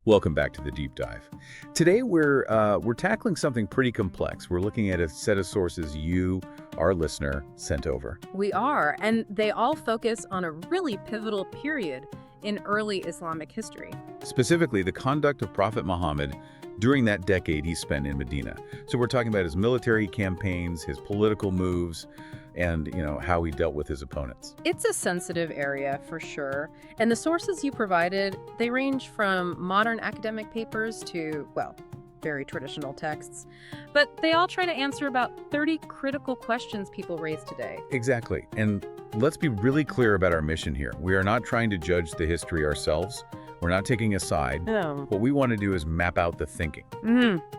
Welcome back to the deep dive. Today we're tackling something pretty complex. We're looking at a set of sources you, our listener, sent over. We are, and they all focus on a really pivotal period in early Islamic history. Specifically, the conduct of Prophet Muhammad during that decade he spent in Medina. So we're talking about his military campaigns, his political moves, and how he dealt with his opponents. It's a sensitive area for sure, and the sources you provided, they range from modern academic papers to, well, very traditional texts, but they all try to answer about 30 critical questions people raise today. Exactly, and let's be really clear about our mission here. We are not trying to judge the history ourselves. We're not taking a side. No. What we want to do is map out the thinking.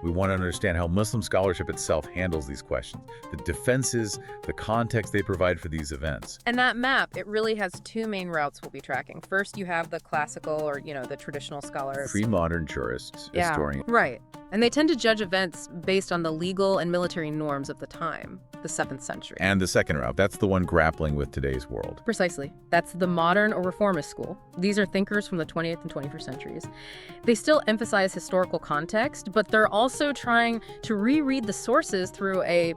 We want to understand how Muslim scholarship itself handles these questions, the defenses, the context they provide for these events. And that map, it really has two main routes we'll be tracking. First, you have the classical or, the traditional scholars. Pre-modern jurists, historians. Right. And they tend to judge events based on the legal and military norms of the time, the 7th century. And the second route, that's the one grappling with today's world. Precisely. That's the modern or reformist school. These are thinkers from the 20th and 21st centuries. They still emphasize historical context, but they're also trying to reread the sources through a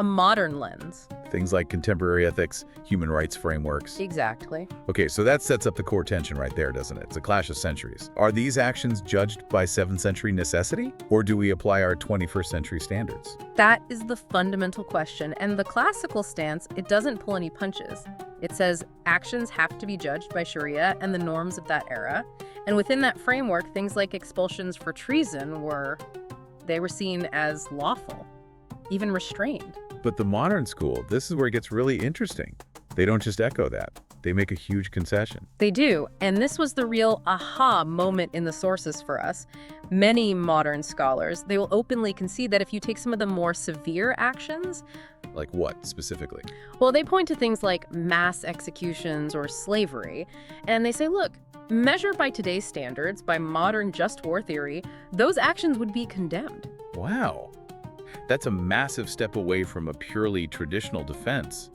modern lens. Things like contemporary ethics, human rights frameworks. Exactly. Okay, so that sets up the core tension right there, doesn't it? It's a clash of centuries. Are these actions judged by 7th century necessity, or do we apply our 21st century standards? That is the fundamental question, and the classical stance, it doesn't pull any punches. It says actions have to be judged by Sharia and the norms of that era, and within that framework, things like expulsions for treason were seen as lawful, even restrained. But the modern school, this is where it gets really interesting. They don't just echo that. They make a huge concession. They do, and this was the real aha moment in the sources for us. Many modern scholars, they will openly concede that if you take some of the more severe actions... Like what, specifically? Well, they point to things like mass executions or slavery, and they say, look, measured by today's standards, by modern just war theory, those actions would be condemned. Wow. That's a massive step away from a purely traditional defense.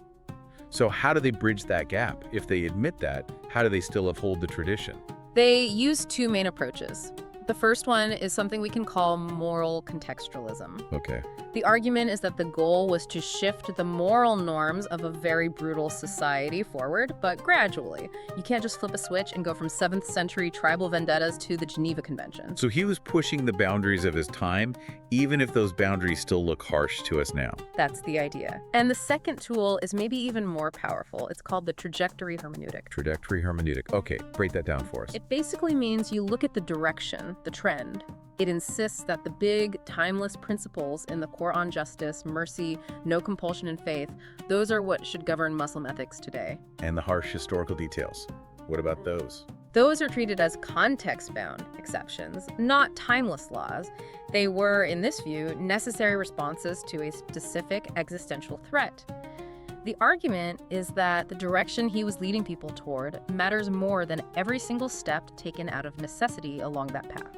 So how do they bridge that gap? If they admit that, how do they still uphold the tradition? They use two main approaches. The first one is something we can call moral contextualism. Okay. The argument is that the goal was to shift the moral norms of a very brutal society forward, but gradually. You can't just flip a switch and go from 7th century tribal vendettas to the Geneva Convention. So he was pushing the boundaries of his time, even if those boundaries still look harsh to us now. That's the idea. And the second tool is maybe even more powerful. It's called the trajectory hermeneutic. Trajectory hermeneutic. Okay, break that down for us. It basically means you look at the direction, the trend. It insists that the big, timeless principles in the Quran, justice, mercy, no compulsion in faith, those are what should govern Muslim ethics today. And the harsh historical details. What about those? Those are treated as context-bound exceptions, not timeless laws. They were, in this view, necessary responses to a specific existential threat. The argument is that the direction he was leading people toward matters more than every single step taken out of necessity along that path.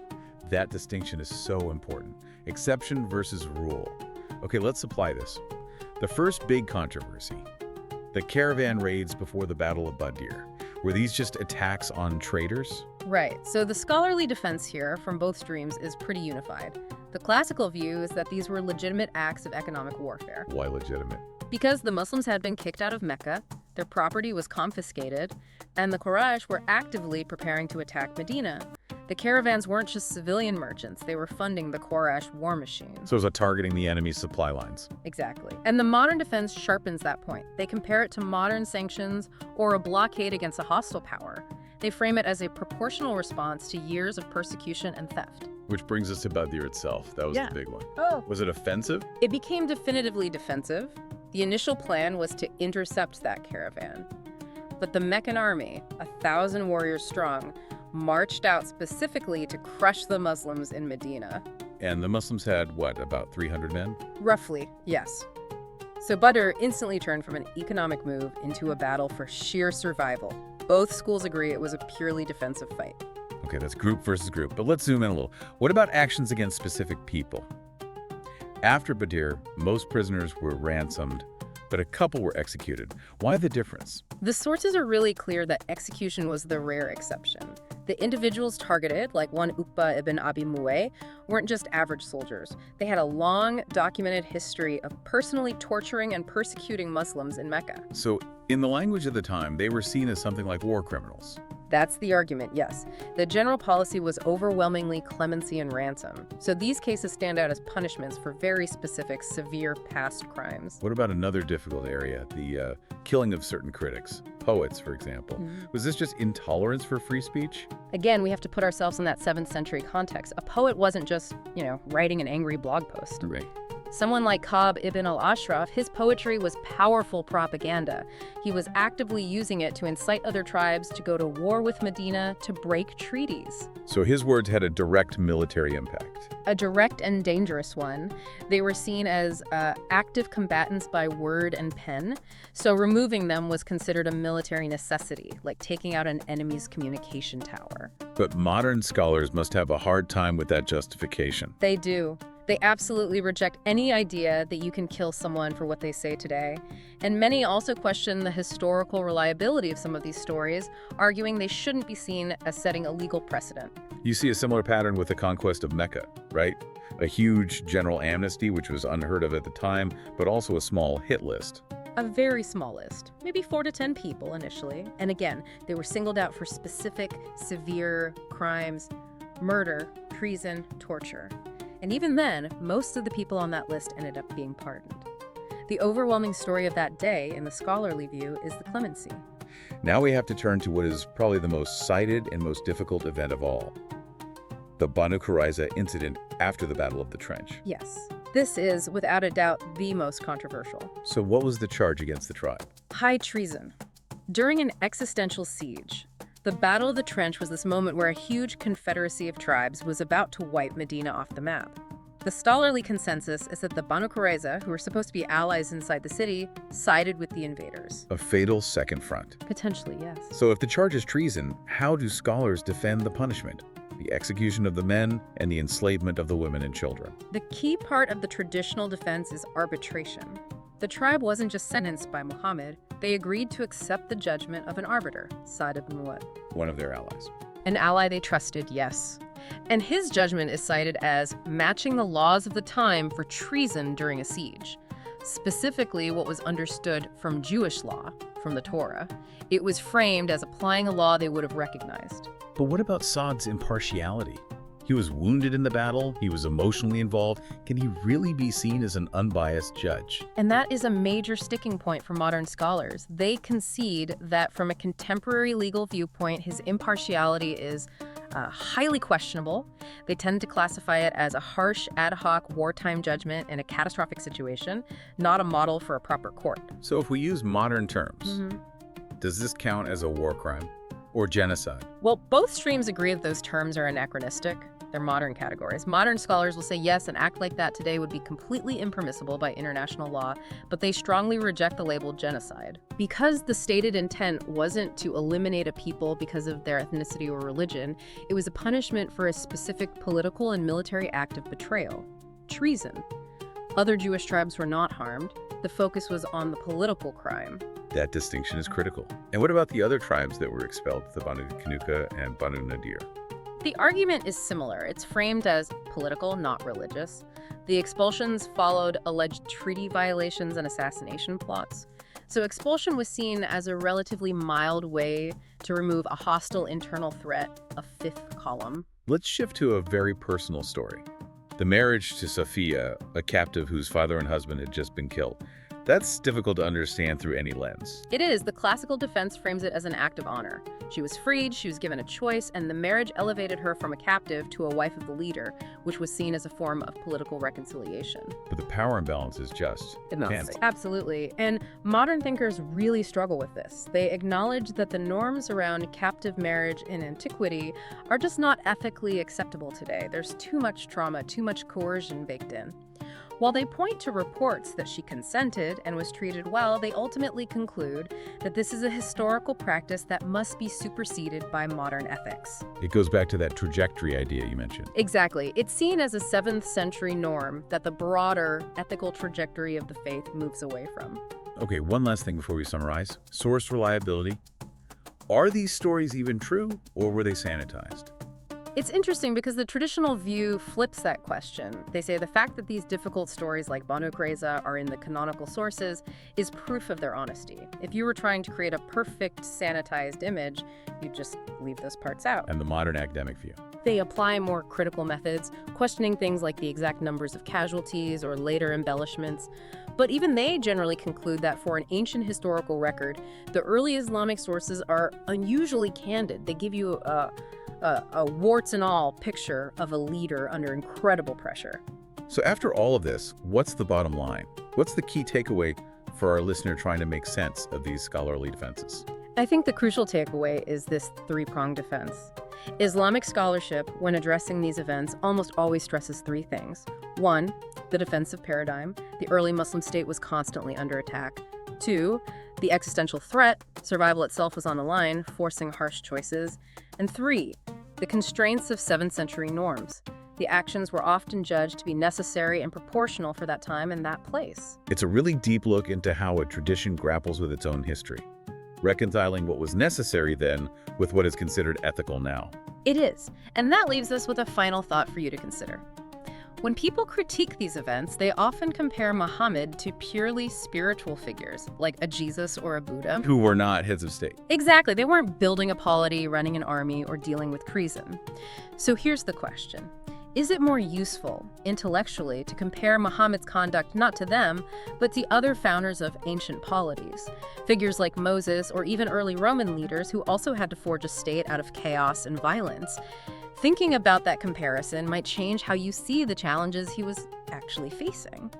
That distinction is so important. Exception versus rule. Okay, let's apply this. The first big controversy, the caravan raids before the Battle of Badr. Were these just attacks on traders? Right. So the scholarly defense here from both streams is pretty unified. The classical view is that these were legitimate acts of economic warfare. Why legitimate? Because the Muslims had been kicked out of Mecca, their property was confiscated, and the Quraysh were actively preparing to attack Medina. The caravans weren't just civilian merchants, they were funding the Quraysh war machine. So it was targeting the enemy's supply lines. Exactly. And the modern defense sharpens that point. They compare it to modern sanctions or a blockade against a hostile power. They frame it as a proportional response to years of persecution and theft. Which brings us to Badr itself. That was the big one. Oh. Was it offensive? It became definitively defensive. The initial plan was to intercept that caravan. But the Meccan army, 1,000 warriors strong, marched out specifically to crush the Muslims in Medina. And the Muslims had, about 300 men? Roughly, yes. So Badr instantly turned from an economic move into a battle for sheer survival. Both schools agree it was a purely defensive fight. Okay, that's group versus group, but let's zoom in a little. What about actions against specific people? After Badr, most prisoners were ransomed, but a couple were executed. Why the difference? The sources are really clear that execution was the rare exception. The individuals targeted, like one Uqba ibn Abi Mu'ay, weren't just average soldiers. They had a long, documented history of personally torturing and persecuting Muslims in Mecca. So, in the language of the time, they were seen as something like war criminals. That's the argument, yes. The general policy was overwhelmingly clemency and ransom. So these cases stand out as punishments for very specific, severe past crimes. What about another difficult area, the killing of certain critics, poets, for example? Was this just intolerance for free speech? Again, we have to put ourselves in that 7th century context. A poet wasn't just, writing an angry blog post. Right. Someone like Ka'b ibn al-Ashraf, his poetry was powerful propaganda. He was actively using it to incite other tribes to go to war with Medina, to break treaties. So his words had a direct military impact. A direct and dangerous one. They were seen as active combatants by word and pen, so removing them was considered a military necessity, like taking out an enemy's communication tower. But modern scholars must have a hard time with that justification. They do. They absolutely reject any idea that you can kill someone for what they say today. And many also question the historical reliability of some of these stories, arguing they shouldn't be seen as setting a legal precedent. You see a similar pattern with the conquest of Mecca, right? A huge general amnesty, which was unheard of at the time, but also a small hit list. A very small list, maybe 4 to 10 people initially. And again, they were singled out for specific, severe crimes, murder, treason, torture. And even then, most of the people on that list ended up being pardoned. The overwhelming story of that day, in the scholarly view, is the clemency. Now we have to turn to what is probably the most cited and most difficult event of all. The Banu Qurayza incident after the Battle of the Trench. Yes, this is, without a doubt, the most controversial. So what was the charge against the tribe? High treason. During an existential siege, the Battle of the Trench was this moment where a huge confederacy of tribes was about to wipe Medina off the map. The scholarly consensus is that the Banu Qurayza, who were supposed to be allies inside the city, sided with the invaders. A fatal second front. Potentially, yes. So if the charge is treason, how do scholars defend the punishment? The execution of the men and the enslavement of the women and children. The key part of the traditional defense is arbitration. The tribe wasn't just sentenced by Muhammad, they agreed to accept the judgment of an arbiter, Sa'd ibn Mu'adh. One of their allies. An ally they trusted, yes. And his judgment is cited as matching the laws of the time for treason during a siege. Specifically, what was understood from Jewish law, from the Torah. It was framed as applying a law they would have recognized. But what about Sa'd's impartiality? He was wounded in the battle, he was emotionally involved. Can he really be seen as an unbiased judge? And that is a major sticking point for modern scholars. They concede that from a contemporary legal viewpoint, his impartiality is highly questionable. They tend to classify it as a harsh, ad hoc wartime judgment in a catastrophic situation, not a model for a proper court. So if we use modern terms, does this count as a war crime or genocide? Well, both streams agree that those terms are anachronistic. They're modern categories. Modern scholars will say yes, an act like that today would be completely impermissible by international law, but they strongly reject the label genocide. Because the stated intent wasn't to eliminate a people because of their ethnicity or religion, it was a punishment for a specific political and military act of betrayal, treason. Other Jewish tribes were not harmed. The focus was on the political crime. That distinction is critical. And what about the other tribes that were expelled, the Banu Qanuqa and Banu Nadir? The argument is similar. It's framed as political, not religious. The expulsions followed alleged treaty violations and assassination plots. So expulsion was seen as a relatively mild way to remove a hostile internal threat, a fifth column. Let's shift to a very personal story. The marriage to Safiya, a captive whose father and husband had just been killed. That's difficult to understand through any lens. It is. The classical defense frames it as an act of honor. She was freed, she was given a choice, and the marriage elevated her from a captive to a wife of the leader, which was seen as a form of political reconciliation. But the power imbalance is just fantastic. Absolutely. And modern thinkers really struggle with this. They acknowledge that the norms around captive marriage in antiquity are just not ethically acceptable today. There's too much trauma, too much coercion baked in. While they point to reports that she consented and was treated well, they ultimately conclude that this is a historical practice that must be superseded by modern ethics. It goes back to that trajectory idea you mentioned. Exactly. It's seen as a 7th century norm that the broader ethical trajectory of the faith moves away from. Okay, one last thing before we summarize. Source reliability. Are these stories even true, or were they sanitized? It's interesting because the traditional view flips that question. They say the fact that these difficult stories like Banu Qurayza are in the canonical sources is proof of their honesty. If you were trying to create a perfect sanitized image, you'd just leave those parts out. And the modern academic view. They apply more critical methods, questioning things like the exact numbers of casualties or later embellishments. But even they generally conclude that for an ancient historical record, the early Islamic sources are unusually candid. They give you a warts and all picture of a leader under incredible pressure. So after all of this, what's the bottom line? What's the key takeaway for our listener trying to make sense of these scholarly defenses? I think the crucial takeaway is this three-pronged defense. Islamic scholarship, when addressing these events, almost always stresses three things. One, the defensive paradigm. The early Muslim state was constantly under attack. Two, the existential threat. Survival itself was on the line, forcing harsh choices. And three, the constraints of 7th century norms. The actions were often judged to be necessary and proportional for that time and that place. It's a really deep look into how a tradition grapples with its own history, reconciling what was necessary then with what is considered ethical now. It is. And that leaves us with a final thought for you to consider. When people critique these events, they often compare Muhammad to purely spiritual figures, like a Jesus or a Buddha. Who were not heads of state. Exactly. They weren't building a polity, running an army, or dealing with treason. So here's the question. Is it more useful, intellectually, to compare Muhammad's conduct not to them, but to other founders of ancient polities? Figures like Moses or even early Roman leaders who also had to forge a state out of chaos and violence. Thinking about that comparison might change how you see the challenges he was actually facing.